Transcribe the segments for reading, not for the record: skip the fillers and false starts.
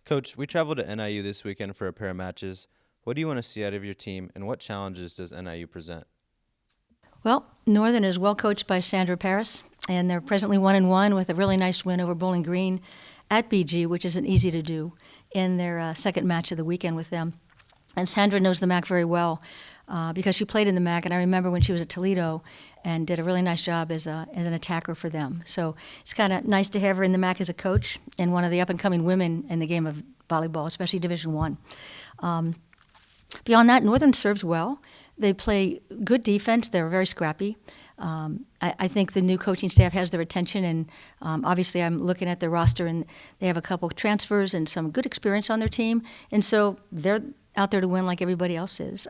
Coach, we traveled to NIU this weekend for a pair of matches. What do you want to see out of your team, and what challenges does NIU present? Well, Northern is well coached by Sandra Paris, and they're presently 1-1 with a really nice win over Bowling Green at BG, which isn't easy to do, in their second match of the weekend with them. And Sandra knows the MAC very well because she played in the MAC, and I remember when she was at Toledo and did a really nice job as an attacker for them. So it's kind of nice to have her in the MAC as a coach and one of the up-and-coming women in the game of volleyball, especially Division One. Beyond that, Northern serves well. They play good defense. They're very scrappy. I think the new coaching staff has their attention, and obviously I'm looking at their roster, and they have a couple of transfers and some good experience on their team, and so they're out there to win like everybody else is.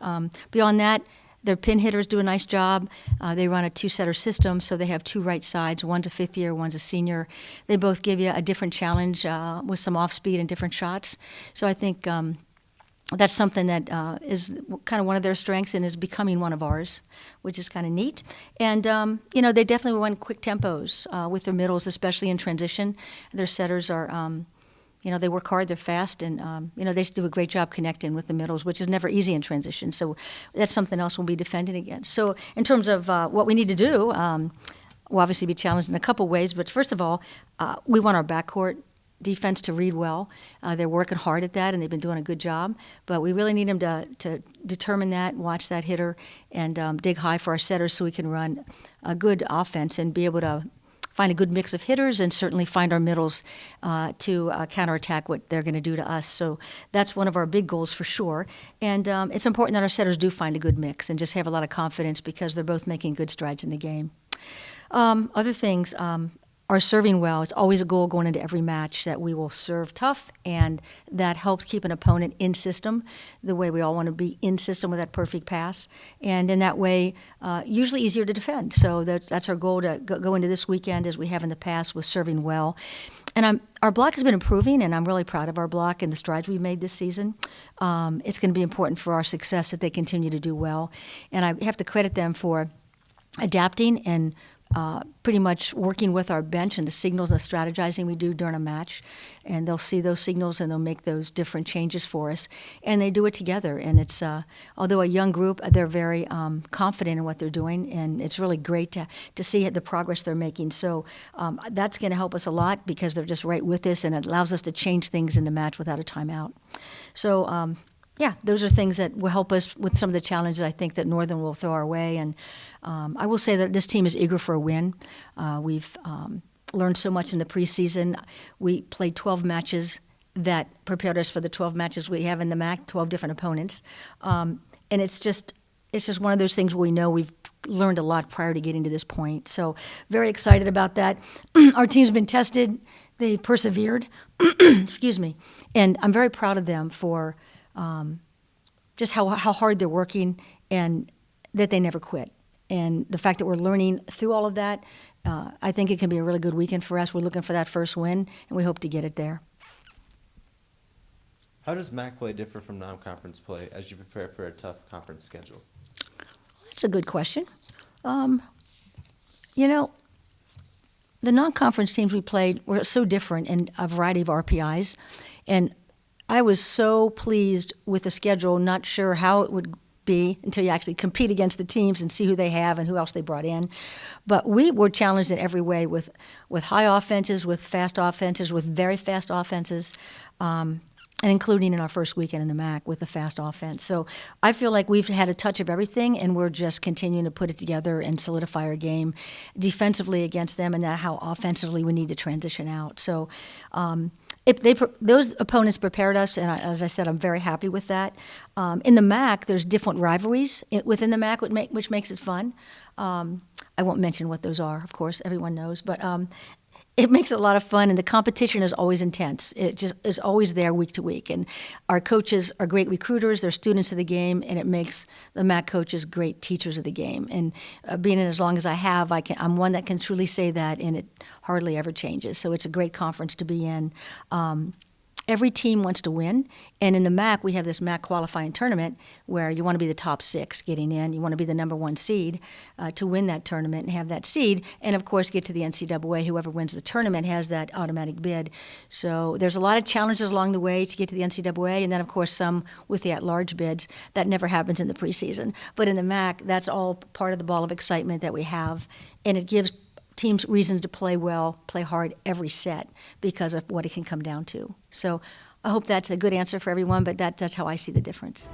Beyond that, their pin hitters do a nice job. They run a two-setter system, so they have two right sides. One's a fifth year, one's a senior. They both give you a different challenge with some off-speed and different shots. So I think that's something that is kind of one of their strengths and is becoming one of ours, which is kind of neat. And, they definitely run quick tempos with their middles, especially in transition. Their setters are, they work hard, they're fast, and, they do a great job connecting with the middles, which is never easy in transition. So that's something else we'll be defending against. So in terms of what we need to do, we'll obviously be challenged in a couple ways. But first of all, we want our backcourt defense to read well. They're working hard at that, and they've been doing a good job. But we really need them to determine that, watch that hitter, and dig high for our setters so we can run a good offense and be able to find a good mix of hitters and certainly find our middles to counterattack what they're going to do to us. So that's one of our big goals for sure. And it's important that our setters do find a good mix and just have a lot of confidence because they're both making good strides in the game. Other things are serving well. It's always a goal going into every match that we will serve tough, and that helps keep an opponent in system the way we all want to be in system with that perfect pass. And in that way, usually easier to defend. So that's our goal to go into this weekend as we have in the past with serving well. And our block has been improving, and I'm really proud of our block and the strides we've made this season. It's going to be important for our success that they continue to do well. And I have to credit them for adapting and pretty much working with our bench and the signals and the strategizing we do during a match. And they'll see those signals and they'll make those different changes for us. And they do it together. And it's, although a young group, they're very confident in what they're doing. And it's really great to see the progress they're making. So that's going to help us a lot because they're just right with us, and it allows us to change things in the match without a timeout. So, those are things that will help us with some of the challenges I think that Northern will throw our way. And I will say that this team is eager for a win. We've learned so much in the preseason. We played 12 matches that prepared us for the 12 matches we have in the MAC, 12 different opponents. And it's just one of those things where we know we've learned a lot prior to getting to this point. So very excited about that. Our team's been tested. They persevered. Excuse me. And I'm very proud of them for just how hard they're working and that they never quit. And the fact that we're learning through all of that, I think it can be a really good weekend for us. We're looking for that first win, and we hope to get it there. How does MAC play differ from non-conference play as you prepare for a tough conference schedule? That's a good question. The non-conference teams we played were so different in a variety of RPIs, and I was so pleased with the schedule, not sure how it would be until you actually compete against the teams and see who they have and who else they brought in. But we were challenged in every way with high offenses, with fast offenses, with very fast offenses, and including in our first weekend in the MAC with the fast offense. So I feel like we've had a touch of everything, and we're just continuing to put it together and solidify our game defensively against them, and that how offensively we need to transition out. So if those opponents prepared us, and as I said, I'm very happy with that. In the MAC, there's different rivalries within the MAC, which makes it fun. I won't mention what those are, of course, everyone knows, but it makes it a lot of fun, and the competition is always intense. It just is always there week to week, and our coaches are great recruiters. They're students of the game, and it makes the MAC coaches great teachers of the game. And being in as long as I have, I'm one that can truly say that, and it hardly ever changes. So it's a great conference to be in. every team wants to win. And in the MAC, we have this MAC qualifying tournament where you want to be the top 6 getting in. You want to be the number 1 seed to win that tournament and have that seed. And, of course, get to the NCAA. Whoever wins the tournament has that automatic bid. So there's a lot of challenges along the way to get to the NCAA. And then, of course, some with the at-large bids. That never happens in the preseason. But in the MAC, that's all part of the ball of excitement that we have. And it gives teams reason to play well, play hard every set because of what it can come down to. So I hope that's a good answer for everyone, but that's how I see the difference.